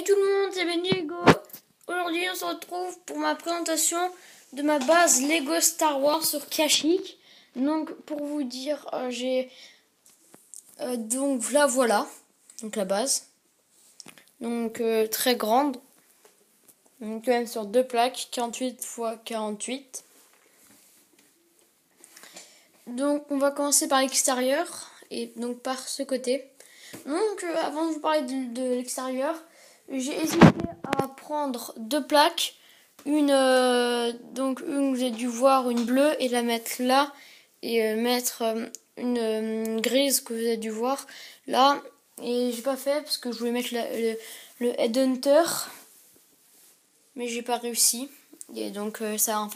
Salut tout le monde, c'est Bendigo. Aujourd'hui on se retrouve pour ma présentation de ma base Lego Star Wars sur Kashyyyk. Donc pour vous dire, j'ai donc là voilà, donc la base. Donc très grande. Donc quand même sur deux plaques, 48 x 48. Donc on va commencer par l'extérieur et donc par ce côté. Donc avant de vous parler de l'extérieur, j'ai hésité à prendre deux plaques, une que j'ai dû voir, une bleue, et la mettre là, et mettre une grise que vous avez dû voir là, et j'ai pas fait parce que je voulais mettre le Headhunter, mais j'ai pas réussi, et donc ça a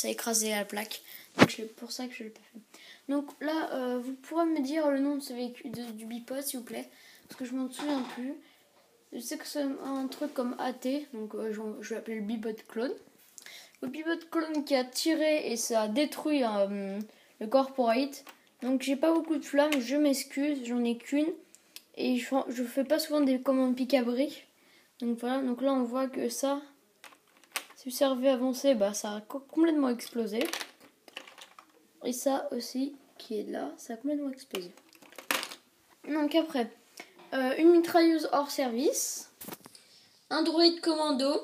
écrasé la plaque, donc c'est pour ça que je l'ai pas fait. Donc là, vous pourrez me dire le nom de ce véhicule, du bipod, s'il vous plaît, parce que je m'en souviens plus. Je sais que c'est un truc comme AT, donc je vais appeler le bipod clone. Le bipod clone qui a tiré et ça a détruit le corporate. Donc j'ai pas beaucoup de flammes, je m'excuse, j'en ai qu'une. Et je fais pas souvent des commandes pic-à-bric. Donc voilà, donc là on voit que ça, si vous servez avancer, bah ça a complètement explosé. Et ça aussi, qui est là, ça a complètement explosé. Donc après, une mitrailleuse hors service, un droïde commando,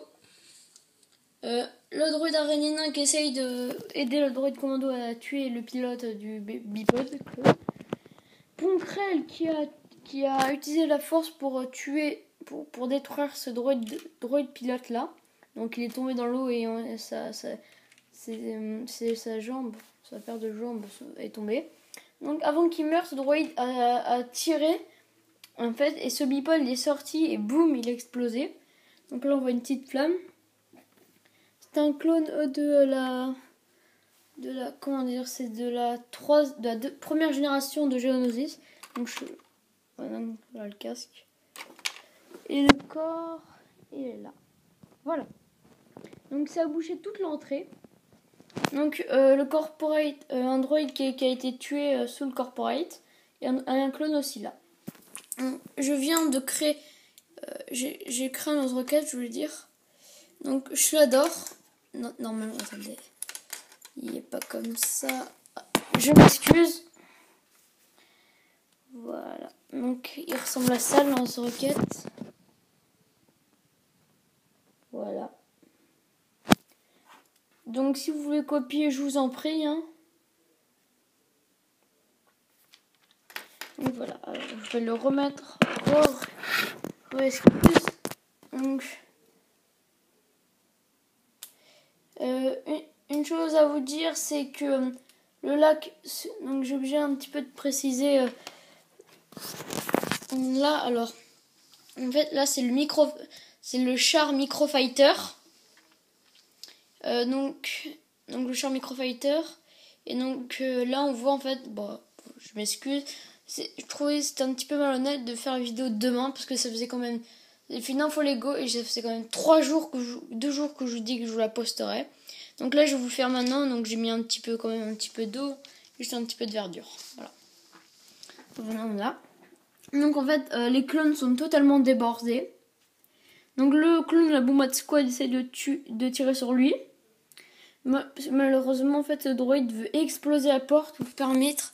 le droïde aréninin qui essaye d'aider le droïde commando à tuer le pilote du bipod, Ponkrell qui a utilisé la force pour détruire ce droïde pilote là. Donc il est tombé dans l'eau et sa jambe, sa paire de jambes est tombée. Donc avant qu'il meure, ce droïde a tiré en fait, et ce bipod il est sorti et boum, il a explosé. Donc là on voit une petite flamme. C'est un clone c'est de la première génération de Geonosis. Donc voilà le casque. Et le corps, il est là. Voilà. Donc ça a bouché toute l'entrée. Donc le corporate, un droïde qui a été tué sous le corporate, et un clone aussi là. Je viens de créer, j'ai créé un autre requête, je voulais dire. Donc je l'adore. Non, normalement, attendez, il n'est pas comme ça. Je m'excuse. Voilà. Donc il ressemble à ça, le lance-roquette. Voilà. Donc si vous voulez copier, je vous en prie. Hein. Donc voilà. Alors, je vais le remettre. Excuse. Donc une chose à vous dire, c'est que le lac, donc j'ai obligé un petit peu de préciser là. Alors en fait là c'est le char microfighter, donc le char microfighter, et donc là on voit en fait, bon je m'excuse, je trouvais que c'était un petit peu malhonnête de faire une vidéo demain parce que ça faisait quand même, j'ai fait une info Lego et ça faisait quand même 2 jours que je vous dis que je vous la posterai. Donc là je vais vous le faire maintenant, donc j'ai mis un petit peu d'eau, juste un petit peu de verdure. Voilà là. Donc en fait les clones sont totalement débordés. Donc le clone de la Boombat Squad essaie de tirer sur lui. Malheureusement en fait le droïde veut exploser la porte pour permettre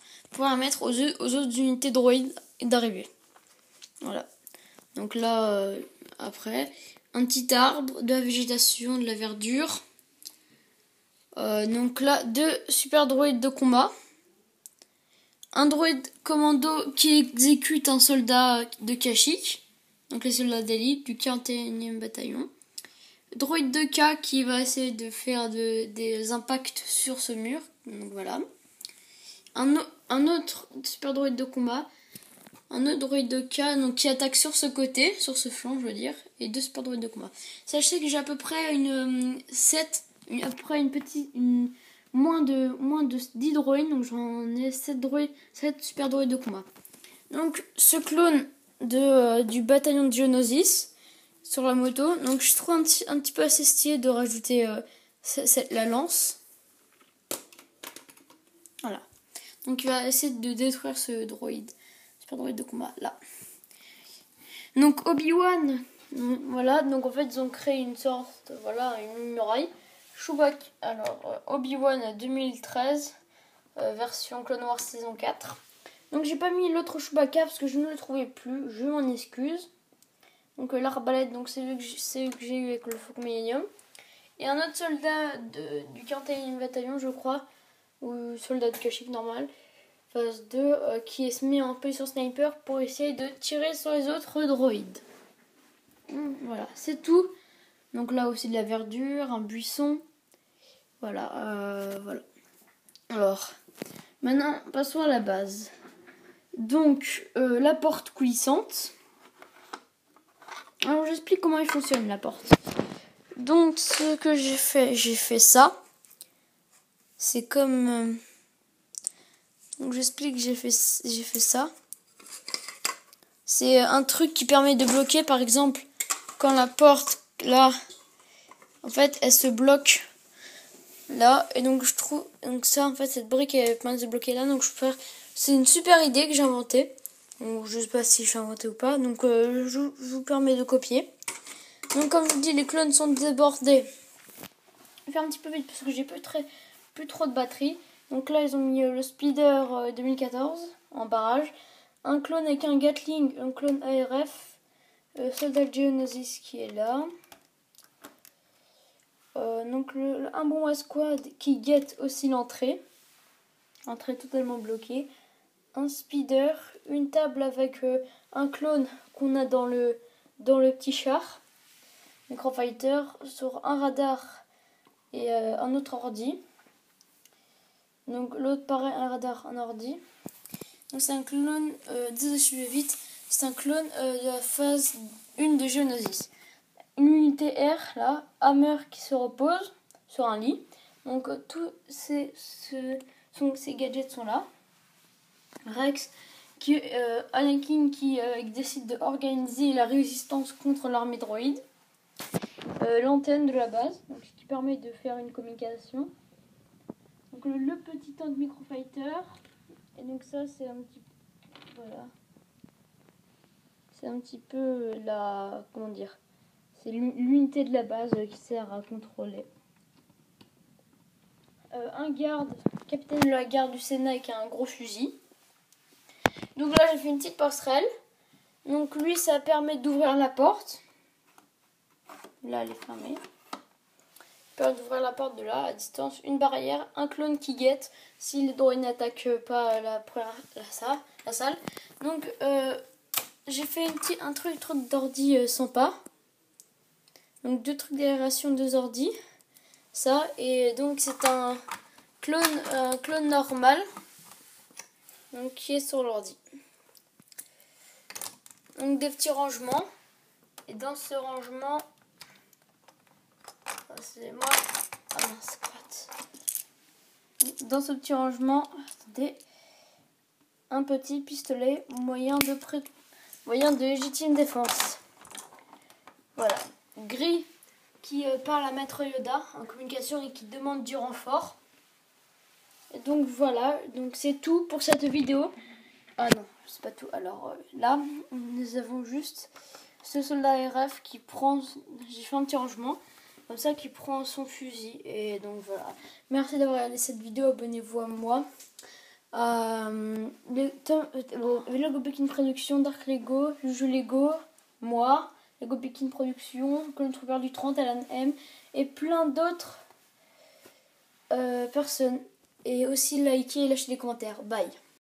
aux autres unités droïdes d'arriver. Voilà. Donc là après un petit arbre, de la végétation, de la verdure. Donc là 2 super droïdes de combat. Un droïde commando qui exécute un soldat de Kashyyyk. Donc les soldats d'élite du 41e bataillon. Droïde 2K qui va essayer de faire des impacts sur ce mur. Donc voilà. Un autre super droïde de combat. Un autre droïde 2K donc, qui attaque sur ce côté, sur ce flanc je veux dire. Et 2 super droïdes de combat. Sachez que j'ai à peu près moins de 10 droïdes. Donc j'en ai 7 super droïdes de combat. Donc ce clone du bataillon de Geonosis sur la moto. Donc je trouve un petit peu assez stylé de rajouter la lance. Voilà. Donc il va essayer de détruire ce droïde. Super droïde de combat là. Donc Obi-Wan, voilà voilà, donc en fait ils ont créé une sorte, voilà, une muraille. Chewbacca, alors Obi-Wan 2013, version Clone Wars saison 4. Donc j'ai pas mis l'autre Chewbacca parce que je ne le trouvais plus, je m'en excuse. Donc l'arbalète, donc c'est celui que j'ai eu avec le Faucon Millennium. Et un autre soldat du 41e bataillon, je crois, ou soldat de Kashyyyk normal, phase 2, qui se met en position sniper pour essayer de tirer sur les autres droïdes. Voilà, c'est tout. Donc là aussi de la verdure, un buisson. Voilà, voilà. Alors, maintenant, passons à la base. Donc, la porte coulissante. Alors, j'explique comment elle fonctionne, la porte. Donc, ce que j'ai fait ça. C'est comme... donc, j'explique que j'ai fait ça. C'est un truc qui permet de bloquer, par exemple, quand la porte, là, en fait, elle se bloque là. Et donc, je trouve... donc ça, en fait, cette brique, elle permet de se bloquer là. Donc, c'est une super idée que j'ai inventée. Donc, je sais pas si je suis inventée ou pas. Donc, je vous permets de copier. Donc, comme je vous dis, les clones sont débordés. Je vais faire un petit peu vite parce que j'ai plus trop de batterie. Donc là, ils ont mis le Speeder 2014 en barrage. Un clone avec un Gatling, un clone ARF. Soldat Geonosis qui est là. Donc un bon squad qui guette aussi l'entrée. Entrée totalement bloquée. Un Speeder, une table avec un clone qu'on a dans le petit char. Microfighter sur un radar et un autre ordi. Donc l'autre pareil, un radar, un ordi. Donc c'est un clone, désolé je vais vite, c'est un clone de la phase 1 de Geonosis. Une unité R là, Hammer qui se repose sur un lit. Donc tous ces gadgets sont là. Rex, Anakin qui décide d'organiser la résistance contre l'armée droïde. L'antenne de la base, donc, ce qui permet de faire une communication. Donc le petit tank microfighter. Et donc ça c'est un petit... voilà. C'est un petit peu la... comment dire? C'est l'unité de la base qui sert à contrôler. Un garde, capitaine de la garde du Sénat avec un gros fusil. Donc là j'ai fait une petite passerelle. Donc lui ça permet d'ouvrir la porte. Là elle est fermée. Permet d'ouvrir la porte de là à distance. Une barrière, un clone qui guette si les droïdes n'attaquent pas la salle. Donc j'ai fait un truc d'ordi sympa. Donc 2 trucs d'aération, 2 ordi. Ça, et donc c'est un clone normal. Donc qui est sur l'ordi. Donc des petits rangements. Et dans ce rangement, excusez-moi, dans ce petit rangement, attendez, un petit pistolet moyen de légitime défense. Voilà. Gris qui parle à Maître Yoda en communication et qui demande du renfort. Et donc voilà, donc c'est tout pour cette vidéo. Ah non, c'est pas tout. Alors là, nous avons juste ce soldat RF qui prend... j'ai fait un petit rangement, comme ça, qui prend son fusil. Et donc voilà. Merci d'avoir regardé cette vidéo, abonnez-vous à moi. Lego Pekin Production, Dark Lego, Juju Lego, moi, Lego Pekin Production, Clone Trooper du 30, Alan M, et plein d'autres personnes. Et aussi likez et lâchez des commentaires. Bye.